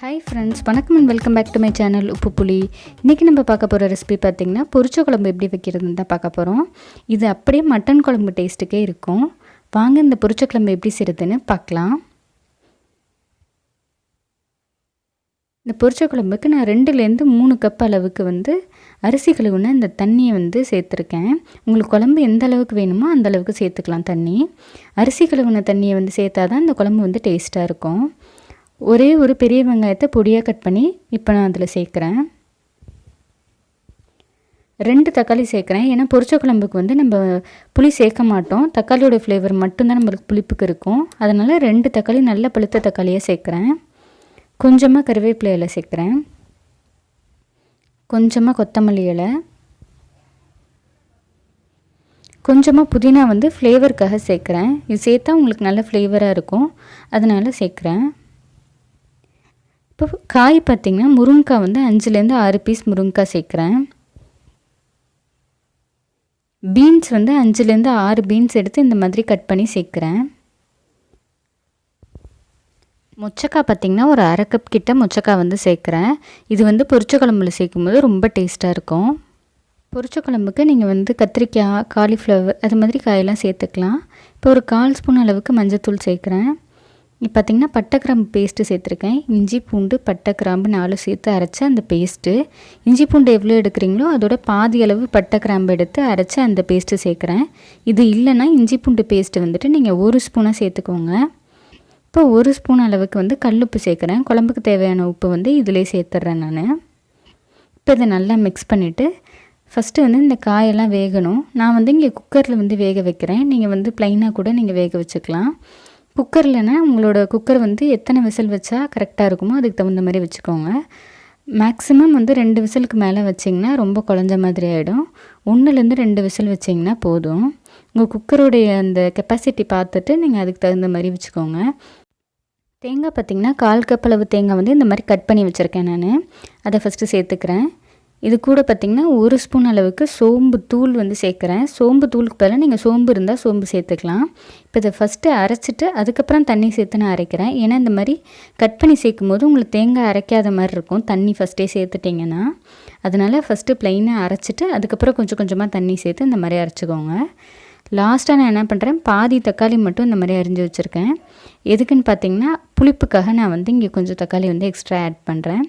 Hi friends, வணக்கம் and welcome back to my channel Uppu Puli. இன்னைக்கு நம்ம பார்க்க போற ரெசிபி பாத்தீங்கன்னா பொரிச்ச குழம்பு எப்படி வைக்கிறதுன்னு தான் பார்க்க போறோம். இது அப்படியே மட்டன் குழம்பு டேஸ்ட்டுக்கே இருக்கும். வாங்க இந்த பொரிச்ச குழம்பு எப்படி செய்யறதுன்னு பார்க்கலாம். இந்த பொரிச்ச குழம்புக்கு நான் 2 ல இருந்து 3 கப் அளவுக்கு அரிசி கழுவுன இந்த தண்ணியை சேர்த்துருக்கேன். உங்களுக்கு குழம்பு எந்த அளவுக்கு வேணுமோ அந்த அளவுக்கு சேர்த்துக்கலாம் தண்ணி. அரிசி கழுவுன தண்ணியை சேர்த்தா தான் இந்த குழம்பு டேஸ்டா இருக்கும். ஒரே ஒரு பெரிய வெங்காயத்தை பொடியா கட் பண்ணி இப்போ நான் அதில் சேர்க்குறேன். 2 தக்காளி சேர்க்குறேன். ஏன்னா பொரிச்ச குழம்புக்கு நம்ம புளி சேர்க்க மாட்டோம். தக்காளியோட ஃப்ளேவர் மட்டும்தான் நம்மளுக்கு புளிப்புக்கு இருக்கும். அதனால் 2 தக்காளி நல்ல பழுத்த தக்காளியாக சேர்க்குறேன். கொஞ்சமாக கருவேப்பிலை இலை சேர்க்குறேன். கொஞ்சமாக கொத்தமல்லி இலை, கொஞ்சமாக புதினா ஃப்ளேவருக்காக சேர்க்குறேன். இது சேர்த்தா உங்களுக்கு நல்ல ஃப்ளேவராக இருக்கும், அதனால் சேர்க்குறேன். இப்போ காய் பார்த்திங்கன்னா முருங்கைக்காய் 5லேருந்து 6 பீஸ் முருங்கைக்காய் சேர்க்குறேன். பீன்ஸ் 5லேருந்து 6 பீன்ஸ் எடுத்து இந்த மாதிரி கட் பண்ணி சேர்க்குறேன். மொச்சக்காய் பார்த்திங்கன்னா ஒரு 1/2 கப் கிட்ட மொச்சக்காய் சேர்க்குறேன். இது பொரிச்ச குழம்புல சேர்க்கும்போது ரொம்ப டேஸ்ட்டாக இருக்கும். பொரிச்ச குழம்புக்கு நீங்கள் கத்திரிக்காய், காலிஃப்ளவர் அது மாதிரி காயெல்லாம் சேர்த்துக்கலாம். இப்போ ஒரு 1/4 ஸ்பூன் அளவுக்கு மஞ்சள்தூள் சேர்க்குறேன். இப்போ பார்த்திங்கன்னா பட்டை கிராம்பு பேஸ்ட்டு சேர்த்துருக்கேன். இஞ்சி பூண்டு பட்டை கிராம்பு 4 சேர்த்து அரைச்ச அந்த பேஸ்ட்டு. இஞ்சி பூண்டு எவ்வளோ எடுக்கிறீங்களோ அதோட பாதி அளவு பட்டை கிராம்பு எடுத்து அரைச்ச அந்த பேஸ்ட்டு சேர்க்குறேன். இது இல்லைன்னா இஞ்சி பூண்டு பேஸ்ட்டு நீங்கள் 1 ஸ்பூனாக சேர்த்துக்கோங்க. இப்போ 1 ஸ்பூன் அளவுக்கு கல்லுப்பு சேர்க்குறேன். குழம்புக்கு தேவையான உப்பு இதிலே சேர்த்துட்றேன் நான். இப்போ இதை நல்லா மிக்ஸ் பண்ணிவிட்டு ஃபஸ்ட்டு இந்த காயெல்லாம் வேகணும். நான் இங்கே குக்கரில் வேக வைக்கிறேன். நீங்கள் ப்ளைனாக கூட நீங்கள் வேக வச்சுக்கலாம். குக்கர்லனா உங்களோட குக்கர் எத்தனை விசில் வச்சா கரெக்டாக இருக்குமோ அதுக்கு தகுந்த மாதிரி வச்சுக்கோங்க. மேக்ஸிமம் 2 விசிலுக்கு மேலே வச்சிங்கன்னா ரொம்ப குழஞ்ச மாதிரி ஆகிடும். 1லேருந்து 2 விசில் வச்சிங்கன்னா போதும். உங்கள் குக்கருடைய அந்த கெப்பாசிட்டி பார்த்துட்டு நீங்கள் அதுக்கு தகுந்த மாதிரி வச்சுக்கோங்க. தேங்காய் பார்த்திங்கன்னா 1/4 கப் அளவு தேங்காய் இந்த மாதிரி கட் பண்ணி வச்சுருக்கேன் நான். அதை ஃபஸ்ட்டு சேர்த்துக்கிறேன். இது கூட பார்த்திங்கன்னா 1 ஸ்பூன் அளவுக்கு சோம்பு தூள் சேர்க்குறேன். சோம்பு தூளுக்கு பதிலாக நீங்கள் சோம்பு இருந்தால் சோம்பு சேர்த்துக்கலாம். இப்போ இதை ஃபஸ்ட்டு அரைச்சிட்டு அதுக்கப்புறம் தண்ணி சேர்த்து நான் அரைக்கிறேன். ஏன்னா இந்த மாதிரி கட் பண்ணி சேர்க்கும் போது உங்களுக்கு தேங்காய் அரைக்காத மாதிரி இருக்கும் தண்ணி ஃபஸ்ட்டே சேர்த்துட்டிங்கன்னா. அதனால் ஃபஸ்ட்டு ப்ளைனாக அரைச்சிட்டு அதுக்கப்புறம் கொஞ்சம் கொஞ்சமாக தண்ணி சேர்த்து இந்த மாதிரி அரைச்சிக்கோங்க. லாஸ்ட்டாக நான் என்ன பண்ணுறேன், பாதி தக்காளி மட்டும் இந்த மாதிரி அரிஞ்சு வச்சுருக்கேன். எதுக்குன்னு பார்த்தீங்கன்னா புளிப்புக்காக நான் இங்கே கொஞ்சம் தக்காளி எக்ஸ்ட்ரா ஆட் பண்ணுறேன்.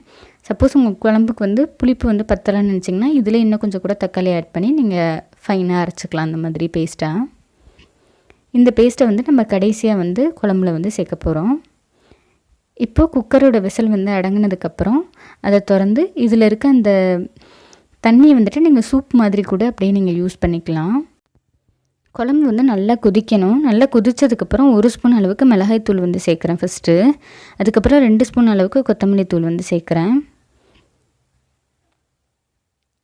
சப்போஸ் உங்கள் குழம்புக்கு புளிப்பு பத்தலைன்னு நினச்சிங்கன்னா இதில் இன்னும் கொஞ்சம் கூட தக்காளி ஆட் பண்ணி நீங்கள் ஃபைனாக அரைச்சிக்கலாம் அந்த மாதிரி பேஸ்ட்டாக. இந்த பேஸ்ட்டை நம்ம கடைசியாக குழம்புல சேர்க்க போகிறோம். இப்போது குக்கரோட விசில் அடங்கினதுக்கப்புறம் அதை திறந்து இதில் இருக்க அந்த தண்ணியை நீங்கள் சூப் மாதிரி கூட அப்படியே நீங்கள் யூஸ் பண்ணிக்கலாம். குழம்பு நல்லா கொதிக்கணும். நல்லா கொதித்ததுக்கப்புறம் 1 ஸ்பூன் அளவுக்கு மிளகாய் தூள் சேர்க்குறேன் ஃபஸ்ட்டு. அதுக்கப்புறம் 2 ஸ்பூன் அளவுக்கு கொத்தமல்லி தூள் சேர்க்குறேன்.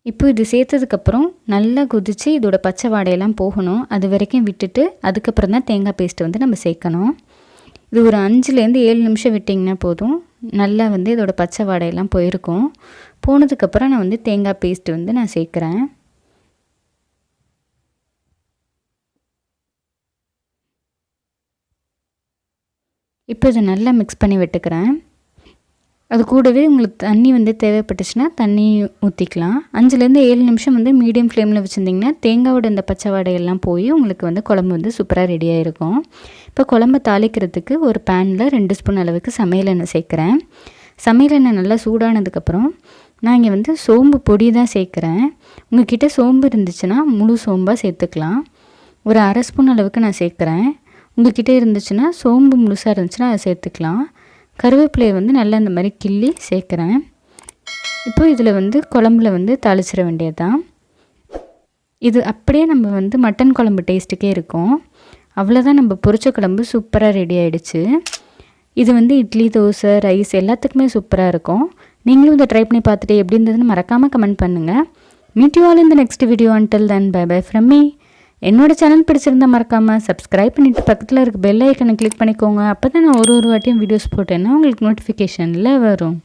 இப்போ இது சேர்த்ததுக்கப்புறம் நல்லா கொதித்து இதோட பச்சை வாடையெல்லாம் போகணும். அது வரைக்கும் விட்டுட்டு அதுக்கப்புறம் தான் தேங்காய் பேஸ்ட்டு நம்ம சேர்க்கணும். இது ஒரு 5லேருந்து 7 நிமிஷம் விட்டிங்கன்னா போதும். நல்லா இதோட பச்சை வாடையெல்லாம் போயிருக்கும். போனதுக்கப்புறம் நான் தேங்காய் பேஸ்ட்டு நான் சேர்க்குறேன். இப்போ இதை நல்லா மிக்ஸ் பண்ணி விட்டுக்கிறேன். அது கூடவே உங்களுக்கு தண்ணி தேவைப்பட்டுச்சுன்னா தண்ணி ஊற்றிக்கலாம். 5லேருந்து 7 நிமிஷம் மீடியம் ஃப்ளேமில் வச்சுருந்திங்கன்னா தேங்காயோட இந்த பச்சை வாடையெல்லாம் போய் உங்களுக்கு குழம்பு சூப்பராக ரெடியாக இருக்கும். இப்போ குழம்பு தாளிக்கிறதுக்கு ஒரு பேனில் 2 ஸ்பூன் அளவுக்கு சமையல் எண்ணெய் சேர்க்குறேன். சமையல் எண்ணெய் நல்லா சூடானதுக்கப்புறம் நான் இங்கே சோம்பு பொடி தான் சேர்க்குறேன். உங்கள்கிட்ட சோம்பு இருந்துச்சுன்னா முழு சோம்பாக சேர்த்துக்கலாம். ஒரு 1/2 ஸ்பூன் அளவுக்கு நான் சேர்க்குறேன். உங்கள்கிட்ட இருந்துச்சுன்னா சோம்பு முழுசாக இருந்துச்சுன்னா அதை சேர்த்துக்கலாம். கருவேப்பிலையை நல்லா இந்த மாதிரி கிள்ளி சேர்க்குறேன். இப்போ இதில் குழம்புல தாளிச்சிட வேண்டியது தான். இது அப்படியே நம்ம மட்டன் குழம்பு டேஸ்ட்டுக்கே இருக்கும். அவ்வளோதான், நம்ம பொரிச்ச குழம்பு சூப்பராக ரெடி ஆகிடுச்சு. இது இட்லி, தோசை, ரைஸ் எல்லாத்துக்குமே சூப்பராக இருக்கும். நீங்களும் இதை ட்ரை பண்ணி பார்த்துட்டு எப்படி இருந்ததுன்னு மறக்காமல் கமெண்ட் பண்ணுங்கள். Meet you all in the next video. Until then bye bye from me. என்னோட சேனல் பிடிச்சிருந்தா மறக்காமல் சப்ஸ்கிரைப் பண்ணிவிட்டு பக்கத்தில் இருக்க பெல் ஐக்கனை கிளிக் பண்ணிக்கோங்க. அப்போ தான் நான் ஒரு வாட்டியும் வீடியோஸ் போட்டேன்னா உங்களுக்கு நோட்டிஃபிகேஷனில் வரும்.